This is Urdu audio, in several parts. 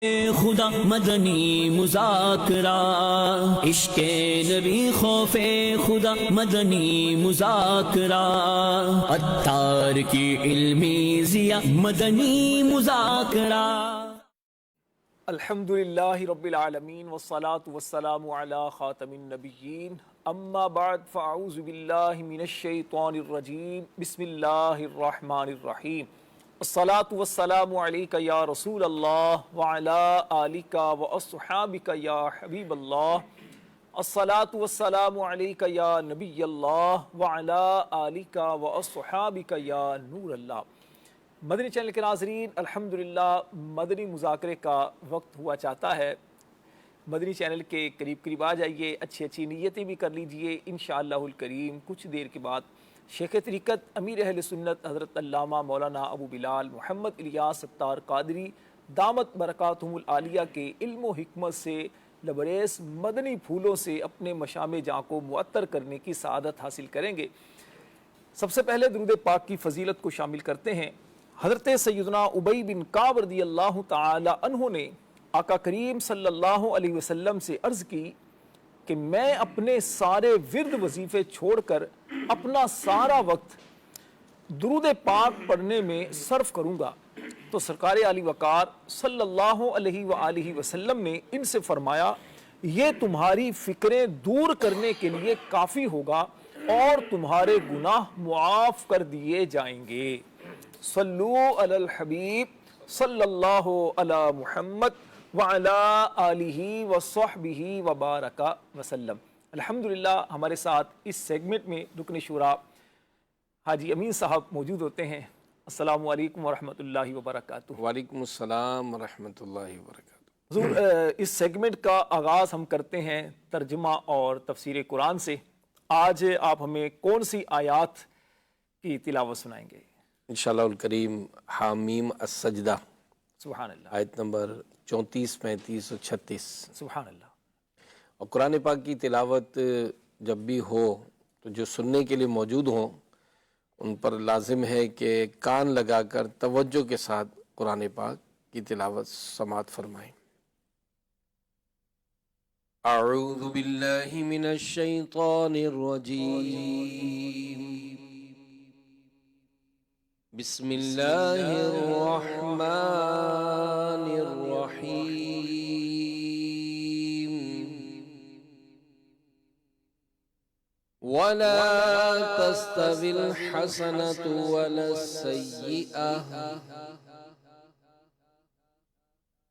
خدا مدنی مذاکرہ، عشق نبی خوف خدا مدنی مذاکرہ، عطار کی علمی ضیاء مدنی مذاکرہ۔ الحمدللہ رب العالمین والصلاة والسلام علی خاتم النبیین، اما بعد فاعوذ باللہ من الشیطان الرجیم، بسم اللہ الرحمن الرحیم۔ الصلاة والسلام علیکہ یا رسول اللہ وعلی آلکہ واصحابکہ یا حبیب اللہ۔ الصلاة والسلام علیکہ یا نبی اللہ وعلی آلکہ واصحابکہ یا نور اللہ۔ مدنی چینل کے ناظرین، الحمدللہ مدنی مذاکرے کا وقت ہوا چاہتا ہے۔ مدنی چینل کے قریب قریب آ جائیے، اچھی نیتیں بھی کر لیجئے۔ انشاءاللہ الکریم کچھ دیر کے بعد شیخ طریقت امیر اہل سنت حضرت علامہ مولانا ابو بلال محمد الیاس ستار قادری دامت برکاتہم العالیہ کے علم و حکمت سے لبریز مدنی پھولوں سے اپنے مشام جاں کو معطر کرنے کی سعادت حاصل کریں گے۔ سب سے پہلے درود پاک کی فضیلت کو شامل کرتے ہیں۔ حضرت سیدنا ابی بن کعب رضی اللہ تعالی عنہ نے آقا کریم صلی اللہ علیہ وسلم سے عرض کی کہ میں اپنے سارے ورد وظیفے چھوڑ کر اپنا سارا وقت درود پاک پڑھنے میں صرف کروں گا۔ تو سرکار علی وقار صلی اللہ علیہ وآلہ وسلم نے ان سے فرمایا، یہ تمہاری فکریں دور کرنے کے لیے کافی ہوگا اور تمہارے گناہ معاف کر دیے جائیں گے۔ صلو علی الحبیب صلی اللہ علی محمد وعلی آلہ وصحبہ وبارک وسلم۔ الحمدللہ ہمارے ساتھ اس سیگمنٹ میں رکن شورا حاجی امین صاحب موجود ہوتے ہیں۔ السلام علیکم ورحمۃ اللہ وبرکاتہ۔ وعلیکم السلام ورحمۃ اللہ وبرکاتہ۔ حضور، اس سیگمنٹ کا آغاز ہم کرتے ہیں ترجمہ اور تفسیر قرآن سے۔ آج آپ ہمیں کون سی آیات کی تلاوت سنائیں گے؟ انشاءاللہ الکریم حامیم السجدہ، سبحان اللہ، آیت نمبر 34، 35 اور 36۔ سبحان اللہ۔ اور قرآن پاک کی تلاوت جب بھی ہو تو جو سننے کے لیے موجود ہوں ان پر لازم ہے کہ کان لگا کر توجہ کے ساتھ قرآن پاک کی تلاوت سماعت فرمائیں۔ اعوذ باللہ من الشیطان الرجیم، بسم اللہ الرحمن الرحیم۔ وَلَا تَسْتَوِي الْحَسَنَةُ وَلَا السَّيِّئَةُ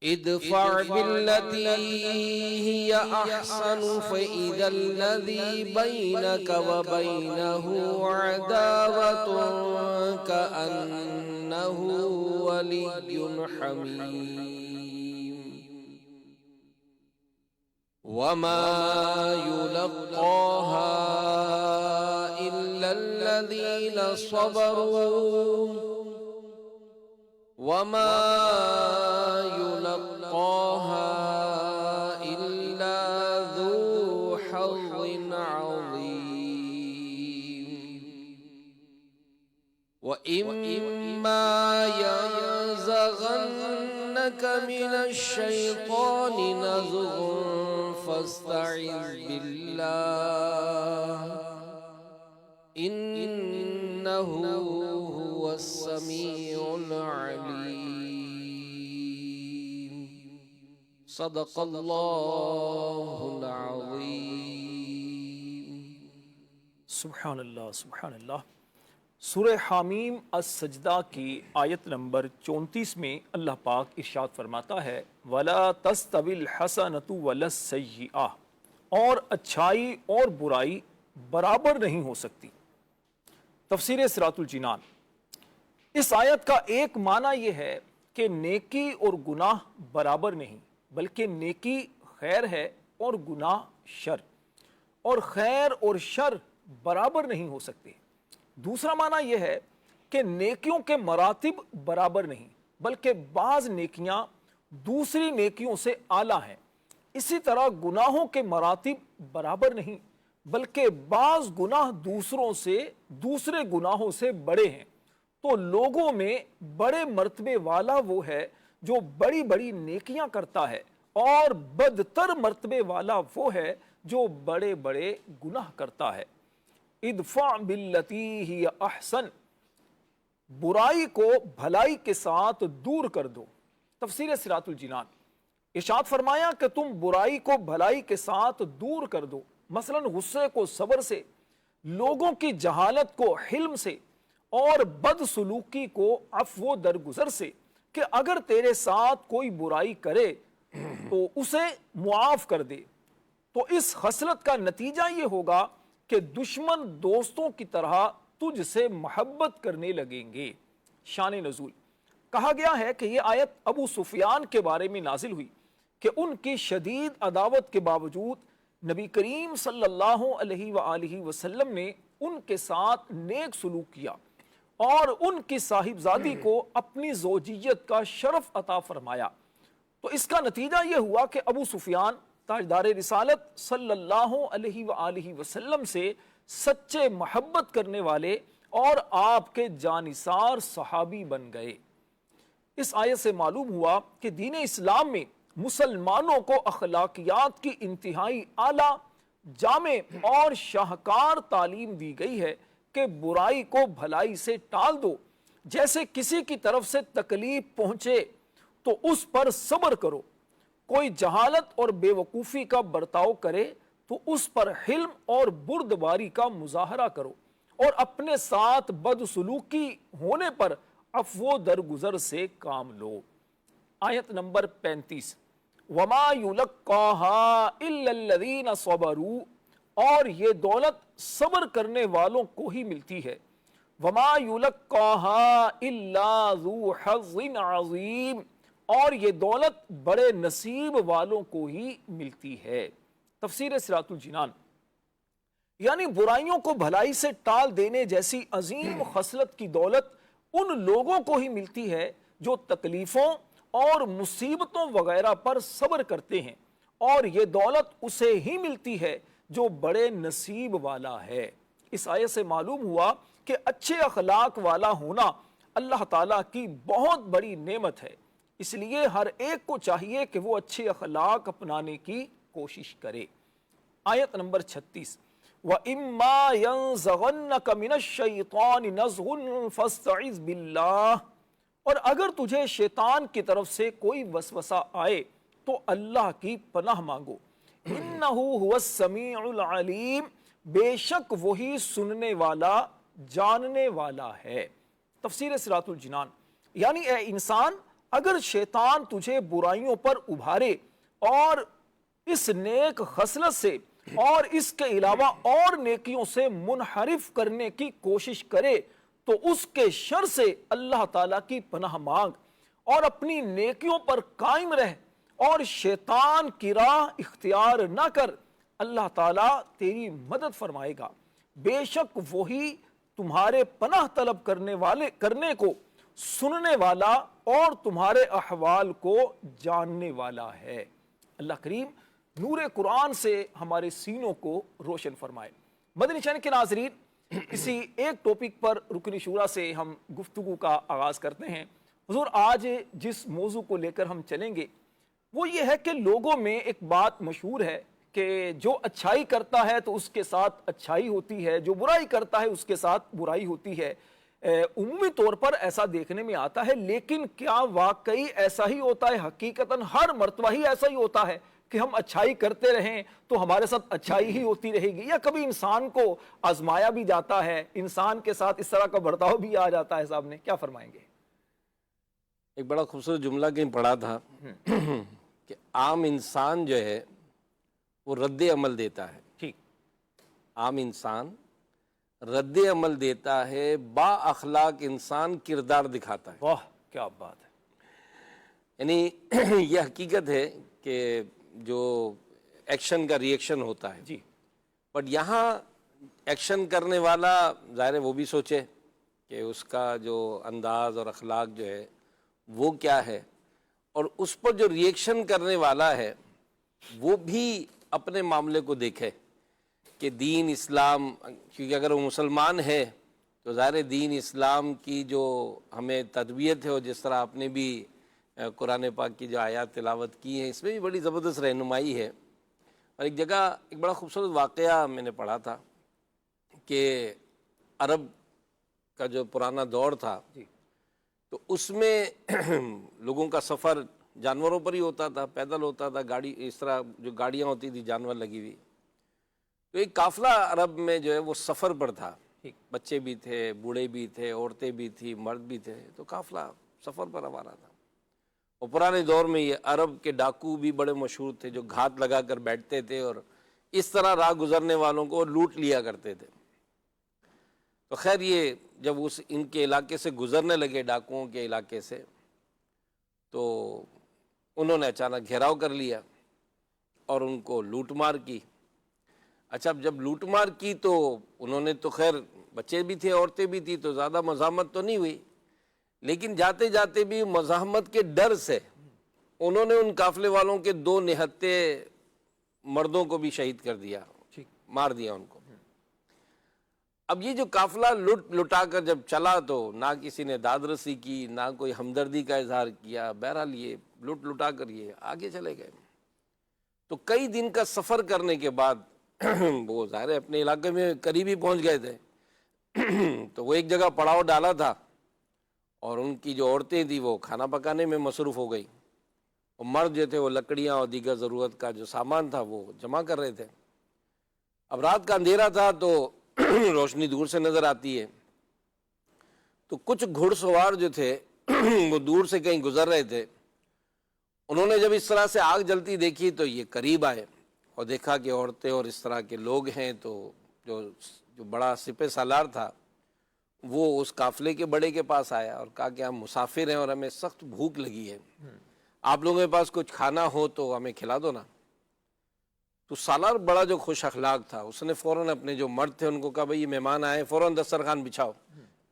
ادْفَعْ بِالَّتِي هِيَ أَحْسَنُ فَإِذَا الَّذِي بَيْنَكَ وَبَيْنَهُ عَدَاوَةٌ كَأَنَّهُ وَلِيٌّ حَمِيمٌ وَمَا يُلَقَّاهَا إِلَّا الَّذِينَ صَبَرُوا وَمَا يُلَقَّاهَا إِلَّا ذُو حَظٍّ عَظِيمٍ وَإِمَّا يَنزَغَنَّكَ مِنَ الشَّيْطَانِ نَزْغٌ فَاسْتَعِذْ بِاللَّهِ إِنَّهُ هُوَ السَّمِيعُ الْعَلِيمُ۔ صدق اللہ العظیم۔ سبحان اللہ، سبحان اللہ۔ سورہ حامیم السجدہ کی آیت نمبر 34 میں اللہ پاک ارشاد فرماتا ہے، وَلَا تَسْتَوِي الْحَسَنَةُ وَلَا السَّيِّئَةُ، اور اچھائی اور برائی برابر نہیں ہو سکتی۔ تفسیر صراط الجنان۔ اس آیت کا ایک معنی یہ ہے کہ نیکی اور گناہ برابر نہیں، بلکہ نیکی خیر ہے اور گناہ شر، اور خیر اور شر برابر نہیں ہو سکتے۔ دوسرا معنی یہ ہے کہ نیکیوں کے مراتب برابر نہیں، بلکہ بعض نیکیاں دوسری نیکیوں سے اعلیٰ ہیں۔ اسی طرح گناہوں کے مراتب برابر نہیں، بلکہ بعض گناہ دوسرے گناہوں سے بڑے ہیں۔ تو لوگوں میں بڑے مرتبے والا وہ ہے جو بڑی بڑی نیکیاں کرتا ہے، اور بدتر مرتبے والا وہ ہے جو بڑے بڑے گناہ کرتا ہے۔ ادفع باللتی ہی احسن، برائی کو بھلائی کے ساتھ دور کر دو۔ تفسیر صراط الجنان، ارشاد فرمایا کہ تم برائی کو بھلائی کے ساتھ دور کر دو، مثلا غصے کو صبر سے، لوگوں کی جہالت کو حلم سے، اور بدسلوکی کو عفو درگزر سے، کہ اگر تیرے ساتھ کوئی برائی کرے تو اسے معاف کر دے، تو اس خصلت کا نتیجہ یہ ہوگا کہ دشمن دوستوں کی طرح تجھ سے محبت کرنے لگیں گے۔ شان نزول، کہا گیا ہے کہ یہ آیت ابو سفیان کے بارے میں نازل ہوئی کہ ان کی شدید عداوت کے باوجود نبی کریم صلی اللہ علیہ وآلہ وسلم نے ان کے ساتھ نیک سلوک کیا اور ان کی صاحبزادی کو اپنی زوجیت کا شرف عطا فرمایا۔ تو اس کا نتیجہ یہ ہوا کہ ابو سفیان تاجدار رسالت صلی اللہ علیہ وآلہ وسلم سے سچے محبت کرنے والے اور آپ کے جانثار صحابی بن گئے۔ اس آیت سے معلوم ہوا کہ دین اسلام میں مسلمانوں کو اخلاقیات کی انتہائی اعلیٰ، جامع اور شاہکار تعلیم دی گئی ہے کہ برائی کو بھلائی سے ٹال دو، جیسے کسی کی طرف سے تکلیف پہنچے تو اس پر صبر کرو، کوئی جہالت اور بے وقوفی کا برتاؤ کرے تو اس پر حلم اور بردباری کا مظاہرہ کرو، اور اپنے ساتھ بدسلوکی ہونے پر عفو درگزر سے کام لو۔ آیت نمبر 35، وَمَا يُلَقَّاهَا إِلَّا الَّذِينَ صَبَرُوا، اور یہ دولت صبر کرنے والوں کو ہی ملتی ہے۔ وَمَا يُلَقَّاهَا إِلَّا ذُو حَظٍّ عَظِيمٍ، اور یہ دولت بڑے نصیب والوں کو ہی ملتی ہے۔ تفسیر صراط الجنان، یعنی برائیوں کو بھلائی سے ٹال دینے جیسی عظیم خصلت کی دولت ان لوگوں کو ہی ملتی ہے جو تکلیفوں اور مصیبتوں وغیرہ پر صبر کرتے ہیں، اور یہ دولت اسے ہی ملتی ہے جو بڑے نصیب والا ہے۔ اس آیت سے معلوم ہوا کہ اچھے اخلاق والا ہونا اللہ تعالیٰ کی بہت بڑی نعمت ہے، اس لیے ہر ایک کو چاہیے کہ وہ اچھے اخلاق اپنانے کی کوشش کرے۔ آیت نمبر 36، وَإِمَّا يَنزَغَنَّكَ مِنَ الشَّيْطَانِ نَزْغٌ فَاسْتَعِذْ بِاللَّهِ، اور اگر تجھے شیطان کی طرف سے کوئی وسوسہ آئے تو اللہ کی پناہ مانگو۔ إِنَّهُ هُوَ السَّمِيعُ الْعَلِيمُ، بے شک وہی سننے والا جاننے والا ہے۔ تفسیر صراط الجنان، یعنی اے انسان، اگر شیطان تجھے برائیوں پر ابھارے اور اس نیک خصلت سے اور اس کے علاوہ اور نیکیوں سے منحرف کرنے کی کوشش کرے تو اس کے شر سے اللہ تعالیٰ کی پناہ مانگ اور اپنی نیکیوں پر قائم رہ اور شیطان کی راہ اختیار نہ کر، اللہ تعالیٰ تیری مدد فرمائے گا۔ بے شک وہی تمہارے پناہ طلب کرنے کو سننے والا اور تمہارے احوال کو جاننے والا ہے۔ اللہ کریم نور قرآن سے ہمارے سینوں کو روشن فرمائے۔ مدنی چینل کے ناظرین، کسی ایک ٹاپک پر رکن شورا سے ہم گفتگو کا آغاز کرتے ہیں۔ حضور، آج جس موضوع کو لے کر ہم چلیں گے وہ یہ ہے کہ لوگوں میں ایک بات مشہور ہے کہ جو اچھائی کرتا ہے تو اس کے ساتھ اچھائی ہوتی ہے، جو برائی کرتا ہے اس کے ساتھ برائی ہوتی ہے۔ عمومی طور پر ایسا دیکھنے میں آتا ہے، لیکن کیا واقعی ایسا ہی ہوتا ہے؟ حقیقتاً ہر مرتبہ ہی ایسا ہی ہوتا ہے کہ ہم اچھائی کرتے رہیں تو ہمارے ساتھ اچھائی ہی ہوتی رہے گی، یا کبھی انسان کو آزمایا بھی جاتا ہے، انسان کے ساتھ اس طرح کا برتاؤ بھی آ جاتا ہے؟ صاحب نے کیا فرمائیں گے؟ ایک بڑا خوبصورت جملہ کہیں پڑھا تھا کہ عام انسان جو ہے وہ رد عمل دیتا ہے۔ ٹھیک، عام انسان رد عمل دیتا ہے، با اخلاق انسان کردار دکھاتا ہے۔ واہ کیا بات ہے! یعنی یہ حقیقت ہے کہ جو ایکشن کا ری ایکشن ہوتا ہے، جی، بٹ یہاں ایکشن کرنے والا ظاہر ہے وہ بھی سوچے کہ اس کا جو انداز اور اخلاق جو ہے وہ کیا ہے، اور اس پر جو ری ایکشن کرنے والا ہے وہ بھی اپنے معاملے کو دیکھے کہ دین اسلام، کیونکہ اگر وہ مسلمان ہے تو ظاہر دین اسلام کی جو ہمیں تربیت ہے، اور جس طرح آپ نے بھی قرآن پاک کی جو آیات تلاوت کی ہیں اس میں بھی بڑی زبردست رہنمائی ہے. اور ایک جگہ ایک بڑا خوبصورت واقعہ میں نے پڑھا تھا کہ عرب کا جو پرانا دور تھا تو اس میں لوگوں کا سفر جانوروں پر ہی ہوتا تھا، پیدل ہوتا تھا، گاڑی اس طرح جو گاڑیاں ہوتی تھی جانور لگی ہوئی. تو ایک قافلہ عرب میں جو ہے وہ سفر پر تھا، بچے بھی تھے، بوڑھے بھی تھے، عورتیں بھی تھیں، مرد بھی تھے. تو قافلہ سفر پر روانہ تھا. اور پرانے دور میں یہ عرب کے ڈاکو بھی بڑے مشہور تھے جو گھات لگا کر بیٹھتے تھے اور اس طرح راہ گزرنے والوں کو لوٹ لیا کرتے تھے. تو خیر یہ جب ان کے علاقے سے گزرنے لگے، ڈاکوؤں کے علاقے سے، تو انہوں نے اچانک گھیراؤ کر لیا اور ان کو لوٹ مار کی. اچھا جب لوٹ مار کی تو انہوں نے تو خیر بچے بھی تھے، عورتیں بھی تھیں، تو زیادہ مزاحمت تو نہیں ہوئی، لیکن جاتے جاتے بھی مزاحمت کے ڈر سے انہوں نے ان قافلے والوں کے 2 نہتے مردوں کو بھی شہید کر دیا، مار دیا ان کو. اب یہ جو قافلہ لٹا کر جب چلا تو نہ کسی نے داد رسی کی، نہ کوئی ہمدردی کا اظہار کیا. بہرحال یہ لٹا کر یہ آگے چلے گئے. تو کئی دن کا سفر کرنے کے بعد وہ ظاہر اپنے علاقے میں قریب ہی پہنچ گئے تھے. تو وہ ایک جگہ پڑاؤ ڈالا تھا اور ان کی جو عورتیں تھیں وہ کھانا پکانے میں مصروف ہو گئی، اور مرد جو تھے وہ لکڑیاں اور دیگر ضرورت کا جو سامان تھا وہ جمع کر رہے تھے. اب رات کا اندھیرا تھا تو روشنی دور سے نظر آتی ہے. تو کچھ گھڑ سوار جو تھے وہ دور سے کہیں گزر رہے تھے. انہوں نے جب اس طرح سے آگ جلتی دیکھی تو یہ قریب آئے اور دیکھا کہ عورتیں اور اس طرح کے لوگ ہیں. تو جو بڑا سپہ سالار تھا وہ اس قافلے کے بڑے کے پاس آیا اور کہا کہ ہم مسافر ہیں اور ہمیں سخت بھوک لگی ہے، آپ لوگوں کے پاس کچھ کھانا ہو تو ہمیں کھلا دو نا. تو سالار بڑا جو خوش اخلاق تھا اس نے فوراً اپنے جو مرد تھے ان کو کہا بھئی یہ مہمان آئے، فوراً دسترخوان بچھاؤ.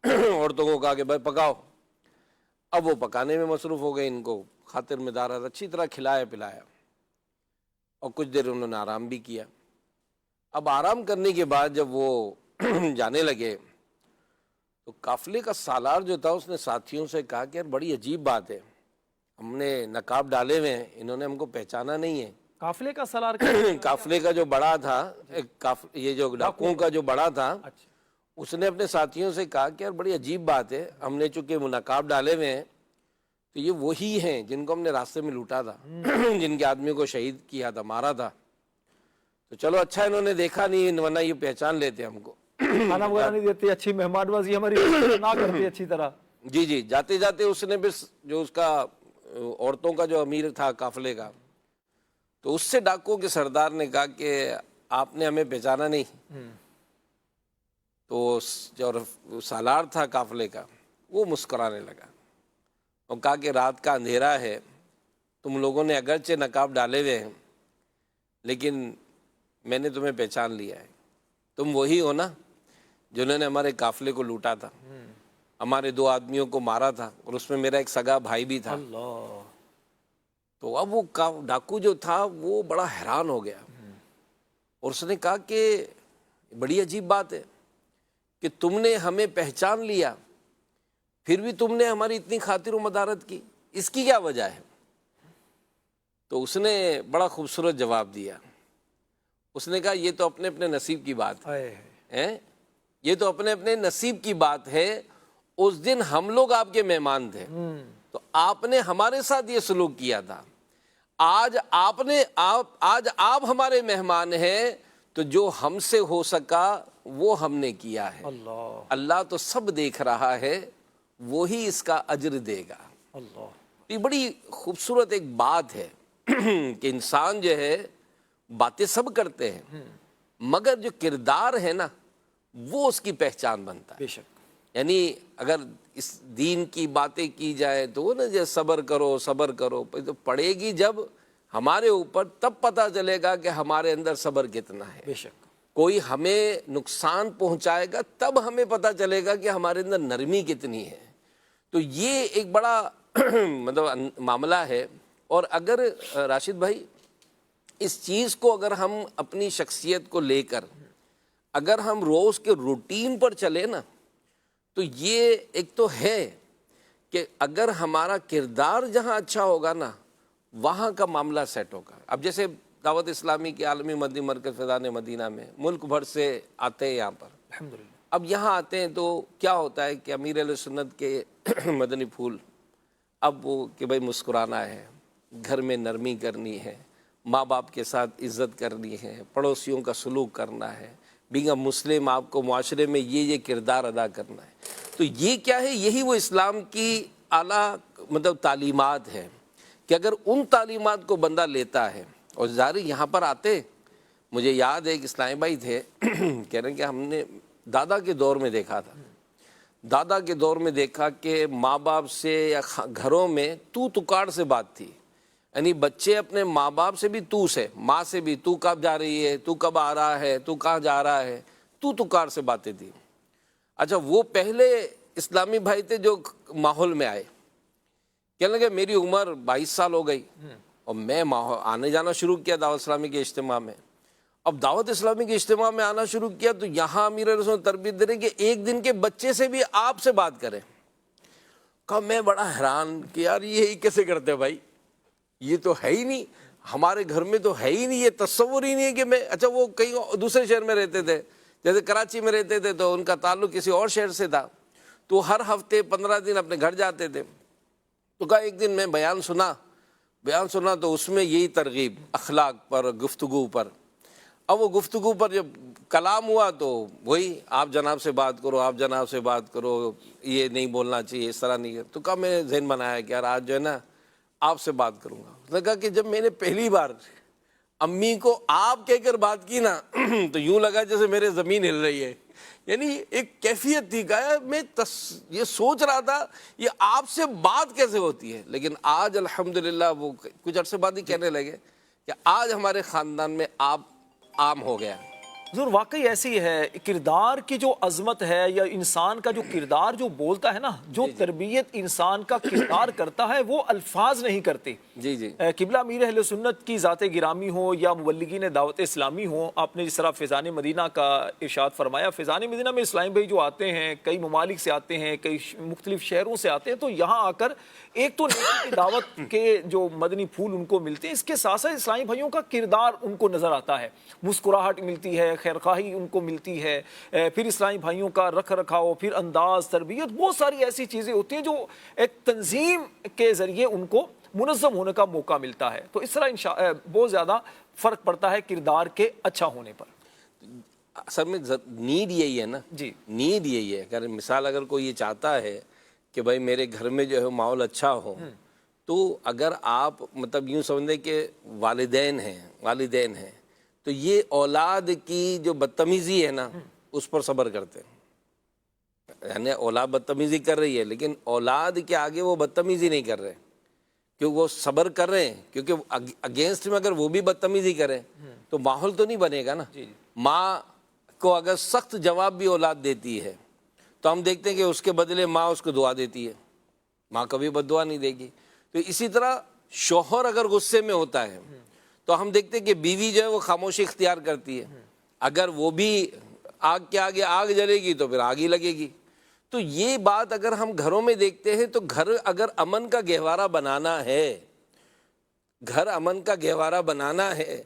عورتوں کو کہا کہ بھائی پکاؤ. اب وہ پکانے میں مصروف ہو گئے. ان کو خاطر مدارت اچھی طرح کھلایا پلایا اور کچھ دیر انہوں نے آرام بھی کیا. اب آرام کرنے کے بعد جب وہ جانے لگے تو قافلے کا سالار جو تھا اس نے ساتھیوں سے کہا کہ یار بڑی عجیب بات ہے، ہم نے نقاب ڈالے ہوئے ہیں، انہوں نے ہم کو پہچانا نہیں ہے. قافلے کا سالار قافلے کا جو بڑا تھا، یہ جو ڈاکوؤں کا جو بڑا تھا، اس نے اپنے ساتھیوں سے کہا کہ یار بڑی عجیب بات ہے، ہم نے چونکہ وہ نقاب ڈالے ہوئے ہیں تو یہ وہی ہیں جن کو ہم نے راستے میں لوٹا تھا، جن کے آدمی کو شہید کیا تھا، مارا تھا. تو چلو اچھا انہوں نے دیکھا نہیں، ورنہ یہ پہچان لیتے ہم کو. کھانا وغیرہ نہیں دیتے، اچھی مہمان بازی ہماری نہ کرتے اچھی طرح. جی جاتے جاتے اس نے بس جو اس کا عورتوں کا جو امیر تھا قافلے کا، تو اس سے ڈاکوؤں کے سردار نے کہا کہ آپ نے ہمیں پہچانا نہیں. تو جو سالار تھا قافلے کا وہ مسکرانے لگا اور کہا کہ رات کا اندھیرا ہے، تم لوگوں نے اگرچہ نقاب ڈالے ہوئے ہیں لیکن میں نے تمہیں پہچان لیا ہے. تم وہی ہو نا جنہوں نے ہمارے قافلے کو لوٹا تھا، ہمارے 2 آدمیوں کو مارا تھا، اور اس میں میرا ایک سگا بھائی بھی تھا. تو اب وہ ڈاکو جو تھا وہ بڑا حیران ہو گیا اور اس نے کہا کہ بڑی عجیب بات ہے کہ تم نے ہمیں پہچان لیا پھر بھی تم نے ہماری اتنی خاطر و مدارت کی، اس کی کیا وجہ ہے؟ تو اس نے بڑا خوبصورت جواب دیا. اس نے کہا یہ تو اپنے اپنے نصیب کی بات ہے، یہ تو اپنے اپنے نصیب کی بات ہے. اس دن ہم لوگ آپ کے مہمان تھے تو آپ نے ہمارے ساتھ یہ سلوک کیا تھا. آج آپ ہمارے مہمان ہیں تو جو ہم سے ہو سکا وہ ہم نے کیا ہے. اللہ تو سب دیکھ رہا ہے، وہی اس کا اجر دے گا. یہ بڑی خوبصورت ایک بات ہے کہ انسان جو ہے باتیں سب کرتے ہیں مگر جو کردار ہے نا وہ اس کی پہچان بنتا ہے. بے شک. یعنی اگر اس دین کی باتیں کی جائے تو وہ نا جیسے صبر کرو تو پڑے گی جب ہمارے اوپر، تب پتہ چلے گا کہ ہمارے اندر صبر کتنا ہے. بے شک. کوئی ہمیں نقصان پہنچائے گا تب ہمیں پتہ چلے گا کہ ہمارے اندر نرمی کتنی ہے. تو یہ ایک بڑا مطلب معاملہ ہے. اور اگر راشد بھائی اس چیز کو اگر ہم اپنی شخصیت کو لے کر اگر ہم روز کے روٹین پر چلے نا تو یہ ایک تو ہے کہ اگر ہمارا کردار جہاں اچھا ہوگا نا وہاں کا معاملہ سیٹ ہوگا. اب جیسے دعوت اسلامی کے عالمی مدنی مرکز فیضان مدینہ میں ملک بھر سے آتے ہیں یہاں پر. الحمدللہ. اب یہاں آتے ہیں تو کیا ہوتا ہے کہ امیر اہل سنت کے مدنی پھول اب وہ کہ بھائی مسکرانا ہے, گھر میں نرمی کرنی ہے, ماں باپ کے ساتھ عزت کرنی ہے, پڑوسیوں کا سلوک کرنا ہے, بینگ اے مسلم آپ کو معاشرے میں یہ کردار ادا کرنا ہے. تو یہ کیا ہے, یہی وہ اسلام کی اعلیٰ مطلب تعلیمات ہے کہ اگر ان تعلیمات کو بندہ لیتا ہے. اور ظاہر یہاں پر آتے, مجھے یاد ہے ایک اسلامی بھائی تھے کہہ رہے ہیں کہ ہم نے دادا کے دور میں دیکھا تھا, دادا کے دور میں دیکھا کہ ماں باپ سے یا گھروں میں تو تکاڑ سے بات تھی. یعنی بچے اپنے ماں باپ سے بھی تو سے, ماں سے بھی تو کب جا رہی ہے, تو کب آ رہا ہے, تو کہاں جا رہا ہے, تو تکاڑ سے باتیں تھی. اچھا وہ پہلے اسلامی بھائی تھے جو ماحول میں آئے, کہنے لگے میری عمر 22 سال ہو گئی اور میں آنے جانا شروع کیا دعوت اسلامی کے اجتماع میں. اب دعوت اسلامی کے اجتماع میں آنا شروع کیا تو یہاں امیر اہل سنت تربیت دے رہے کہ ایک دن کے بچے سے بھی آپ سے بات کریں. کہا میں بڑا حیران کہ یار یہ کیسے کرتے ہیں بھائی, یہ تو ہے ہی نہیں, ہمارے گھر میں تو ہے ہی نہیں, یہ تصور ہی نہیں ہے کہ میں. اچھا وہ کہیں دوسرے شہر میں رہتے تھے, جیسے کراچی میں رہتے تھے تو ان کا تعلق کسی اور شہر سے تھا, تو ہر ہفتے 15 دن اپنے گھر جاتے تھے. تو کہا ایک دن میں بیان سنا تو اس میں یہی ترغیب اخلاق پر, گفتگو پر. اب وہ گفتگو پر جب کلام ہوا تو وہی آپ جناب سے بات کرو, آپ جناب سے بات کرو, یہ نہیں بولنا چاہیے, اس طرح نہیں. تو کہا میں ذہن بنایا کہ یار آج جو ہے نا آپ سے بات کروں گا. اس نے کہا کہ جب میں نے پہلی بار امی کو آپ کہہ کر بات کی نا تو یوں لگا جیسے میرے زمین ہل رہی ہے. یعنی ایک کیفیت تھی. کہا میں یہ سوچ رہا تھا یہ آپ سے بات کیسے ہوتی ہے, لیکن آج الحمدللہ وہ کچھ عرصے بعد ہی کہنے لگے کہ آج ہمارے خاندان میں آپ عام ہو گیا. حضور واقعی ایسی ہے, کردار کی جو عظمت ہے یا انسان کا جو کردار جو بولتا ہے نا, جو تربیت انسان کا کردار کرتا ہے وہ الفاظ نہیں کرتے. جی قبلہ امیر اہل سنت کی ذات گرامی ہو یا مبلغین دعوت اسلامی ہو, آپ نے جس طرح فیضان مدینہ کا ارشاد فرمایا, فیضان مدینہ میں اسلامی بھائی جو آتے ہیں کئی ممالک سے آتے ہیں, کئی مختلف شہروں سے آتے ہیں, تو یہاں آ کر ایک تو نیکی کی دعوت کے جو مدنی پھول ان کو ملتے ہیں, اس کے ساتھ ساتھ اسلامی بھائیوں کا کردار ان کو نظر آتا ہے, مسکراہٹ ملتی ہے, خیرخواہی ان کو ملتی ہے, پھر اسلامی بھائیوں کا رکھ رکھاؤ, پھر انداز, تربیت, بہت ساری ایسی چیزیں ہوتی ہیں جو ایک تنظیم کے ذریعے ان کو منظم ہونے کا موقع ملتا ہے. تو اس طرح بہت زیادہ فرق پڑتا ہے کردار کے اچھا ہونے پر. اصل میں نیڈ یہی ہے نا, جی نیڈ یہی ہے. اگر مثال اگر کوئی یہ چاہتا ہے کہ بھائی میرے گھر میں جو ہے ماحول اچھا ہو, تو اگر آپ مطلب یوں سمجھیں کہ والدین ہیں تو یہ اولاد کی جو بدتمیزی ہے نا اس پر صبر کرتے ہیں. یعنی اولاد بدتمیزی کر رہی ہے لیکن اولاد کے آگے وہ بدتمیزی نہیں کر رہے, کیونکہ وہ صبر کر رہے ہیں, کیونکہ اگینسٹ میں اگر وہ بھی بدتمیزی کریں تو ماحول تو نہیں بنے گا نا. ماں کو اگر سخت جواب بھی اولاد دیتی ہے تو ہم دیکھتے ہیں کہ اس کے بدلے ماں اس کو دعا دیتی ہے, ماں کبھی بد دعا نہیں دے گی. تو اسی طرح شوہر اگر غصے میں ہوتا ہے تو ہم دیکھتے ہیں کہ بیوی جو ہے وہ خاموشی اختیار کرتی ہے. اگر وہ بھی آگ کے آگے آگ جلے گی تو پھر آگ ہی لگے گی. تو یہ بات اگر ہم گھروں میں دیکھتے ہیں تو گھر اگر امن کا گہوارہ بنانا ہے, گھر امن کا گہوارہ بنانا ہے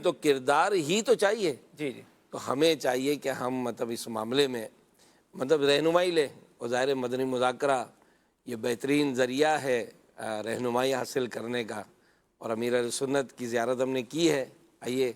تو کردار ہی تو چاہیے. جی تو ہمیں چاہیے کہ ہم مطلب اس معاملے میں مطلب رہنمائی لیں. اور ظاہر مدنی مذاکرہ یہ بہترین ذریعہ ہے رہنمائی حاصل کرنے کا, اور امیر اہل سنت کی زیارت ہم نے کی ہے. آئیے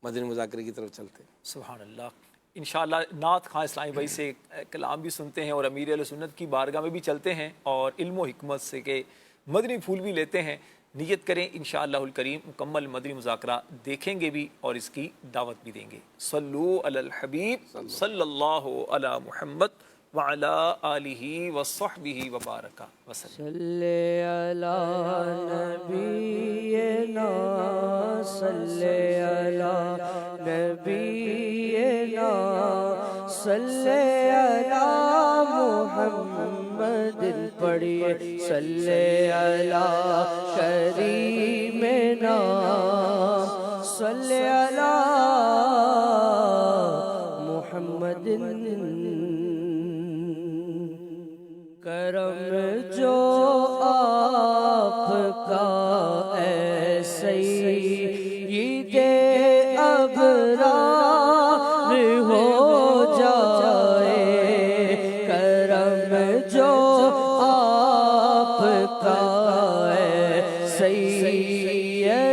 مدنی مذاکرے کی طرف چلتے ہیں. سبحان اللہ. انشاءاللہ نعت خواں اسلامی بھائی سے کلام بھی سنتے ہیں اور امیر اہل سنت کی بارگاہ میں بھی چلتے ہیں اور علم و حکمت سے کے مدنی پھول بھی لیتے ہیں. نیت کریں انشاءاللہ الکریم مکمل مدنی مذاکرہ دیکھیں گے بھی اور اس کی دعوت بھی دیں گے. صلو علی الحبیب صلی اللہ علی محمد وعلی آلہ وصحبہ وبارک وسلم. صلی علی نبینا صلی علی نبینا صلی علی محمد پڑھیے صلی علی کریمنا صلی علی محمد کرم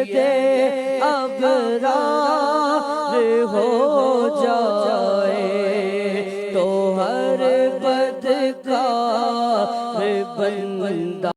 سید ابرار ہو جائے تو ہر بدکار بندہ